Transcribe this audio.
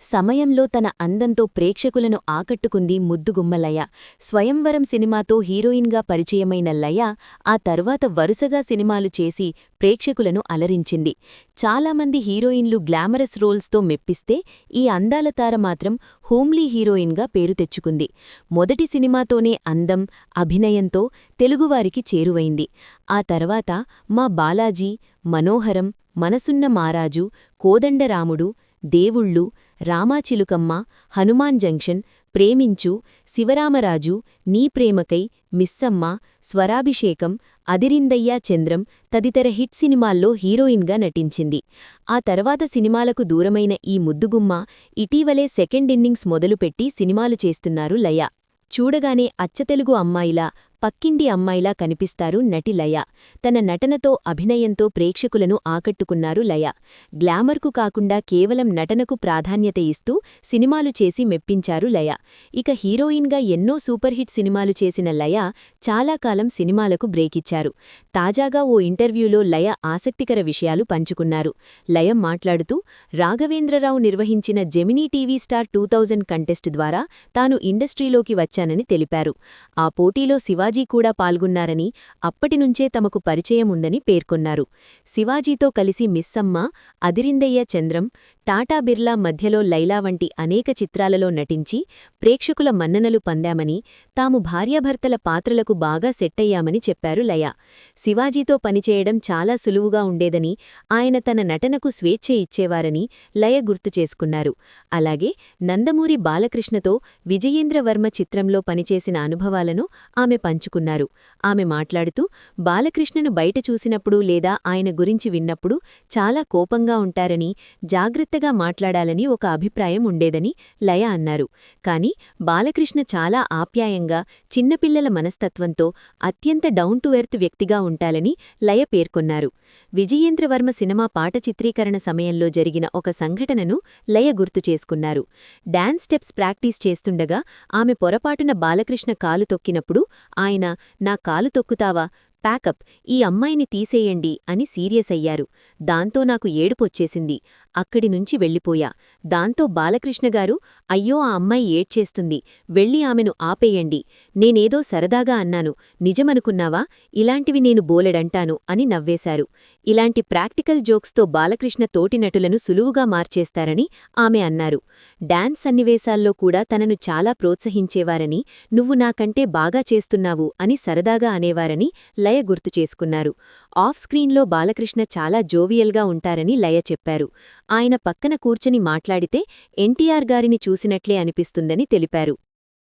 సమయంలో తన అందంతో ప్రేక్షకులను ఆకట్టుకుంది ముద్దుగుమ్మ లయ. స్వయంవరం సినిమాతో హీరోయిన్గా పరిచయమైన లయ ఆ తర్వాత వరుసగా సినిమాలు చేసి ప్రేక్షకులను అలరించింది. చాలామంది హీరోయిన్లు గ్లామరస్ రోల్స్తో మెప్పిస్తే ఈ అందాల తార మాత్రం హోమ్లీ హీరోయిన్గా పేరు తెచ్చుకుంది. మొదటి సినిమాతోనే అందం, అభినయంతో తెలుగువారికి చేరువైంది. ఆ తర్వాత మా బాలాజీ, మనోహరం, మనసున్న మారాజు, కోదండరాముడు, దేవుళ్ళు, రామాచిలుకమ్మ, హనుమాన్ జంక్షన్, ప్రేమించు, శివరామరాజు, నీ ప్రేమకై, మిస్సమ్మ, స్వరాభిషేకం, అదిరిందయ్యా చంద్రం తదితర హిట్ సినిమాల్లో హీరోయిన్గా నటించింది. ఆ తర్వాత సినిమాలకు దూరమైన ఈ ముద్దుగుమ్మ ఇటీవలే సెకండ్ ఇన్నింగ్స్ మొదలుపెట్టి సినిమాలు చేస్తున్నారు లయ. చూడగానే అచ్చతెలుగు అమ్మాయిలా, పక్కింటి అమ్మాయిలా కనిపిస్తారు నటి లయ. తన నటనతో, అభినయంతో ప్రేక్షకులను ఆకట్టుకున్నారు లయ. గ్లామర్కు కాకుండా కేవలం నటనకు ప్రాధాన్యత ఇస్తూ సినిమాలు చేసి మెప్పించారు లయ. ఇక హీరోయిన్గా ఎన్నో సూపర్ హిట్ సినిమాలు చేసిన లయ చాలా కాలం సినిమాలకు బ్రేకిచ్చారు. తాజాగా ఓ ఇంటర్వ్యూలో లయ ఆసక్తికర విషయాలు పంచుకున్నారు. లయ మాట్లాడుతూ, రాఘవేంద్రరావు నిర్వహించిన జెమినీ టీవీ స్టార్ 2000 కంటెస్ట్ ద్వారా తాను ఇండస్ట్రీలోకి వచ్చానని తెలిపారు. ఆ పోటీలో శివాజీ కూడా పాల్గొన్నారని, అప్పటినుంచే తమకు పరిచయం ఉందని పేర్కొన్నారు. శివాజీతో కలిసి మిస్సమ్మ, అదిరిందయ్య చంద్రం, టాటా బిర్లా మధ్యలో లైలా వంటి అనేక చిత్రాలలో నటించి ప్రేక్షకుల మన్ననలు పొందామని, తాము భార్యాభర్తల పాత్రలకు బాగా సెట్టయ్యామని చెప్పారు లయ. శివాజీతో పనిచేయడం చాలా సులువుగా ఉండేదని, ఆయన తన నటనకు స్వేచ్ఛ ఇచ్చేవారని లయ గుర్తు చేసుకున్నారు. అలాగే నందమూరి బాలకృష్ణతో విజయేంద్రవర్మ చిత్రంలో పనిచేసిన అనుభవాలను ఆమె పంచుకున్నారు. ఆమె మాట్లాడుతూ, బాలకృష్ణను బయట చూసినప్పుడు లేదా ఆయన గురించి విన్నప్పుడు చాలా కోపంగా ఉంటారని, జాగ్రత్తగా మాట్లాడాలని ఒక అభిప్రాయం ఉండేదని లయ అన్నారు. కాని బాలకృష్ణ చాలా ఆప్యాయంగా, చిన్నపిల్లల మనస్తత్వంతో అత్యంత డౌన్ టు ఎర్త్ వ్యక్తిగా ఉంటాలని లయ పేర్కొన్నారు. విజయేంద్రవర్మ సినిమా పాట చిత్రీకరణ సమయంలో జరిగిన ఒక సంఘటనను లయ గుర్తు చేసుకున్నారు. డాన్స్ స్టెప్స్ ప్రాక్టీస్ చేస్తుండగా ఆమె పొరపాటున బాలకృష్ణ కాలు తొక్కినప్పుడు ఆయన, నా కాలు తొక్కుతావా, ప్యాకప్, ఈ అమ్మాయిని తీసేయండి అని సీరియస్ అయ్యారు. దాంతో నాకు ఏడుపొచ్చేసింది. అక్కడినుంచి వెళ్ళిపోయా. దాంతో బాలకృష్ణగారు, అయ్యో ఆ అమ్మాయి ఏడ్చేస్తుంది, వెళ్ళి ఆమెను ఆపేయండి, నేనేదో సరదాగా అన్నాను, నిజమనుకున్నావా, ఇలాంటివి నేను బోలెడంటాను అని నవ్వేశారు. ఇలాంటి ప్రాక్టికల్ జోక్స్తో బాలకృష్ణ తోటి నటులను సులువుగా మార్చేస్తారని ఆమె అన్నారు. డాన్స్ సన్నివేశాల్లో కూడా తనను చాలా ప్రోత్సహించేవారని, నువ్వు నాకంటే బాగా చేస్తున్నావు అని సరదాగా అనేవారని లయ గుర్తు చేసుకున్నారు. ఆఫ్ స్క్రీన్లో బాలకృష్ణ చాలా జోవియల్గా ఉంటారని లయ చెప్పారు. ఆయన పక్కన కూర్చొని మాట్లాడితే ఎన్టీఆర్ గారిని చూసినట్లే అనిపిస్తుందని తెలిపారు.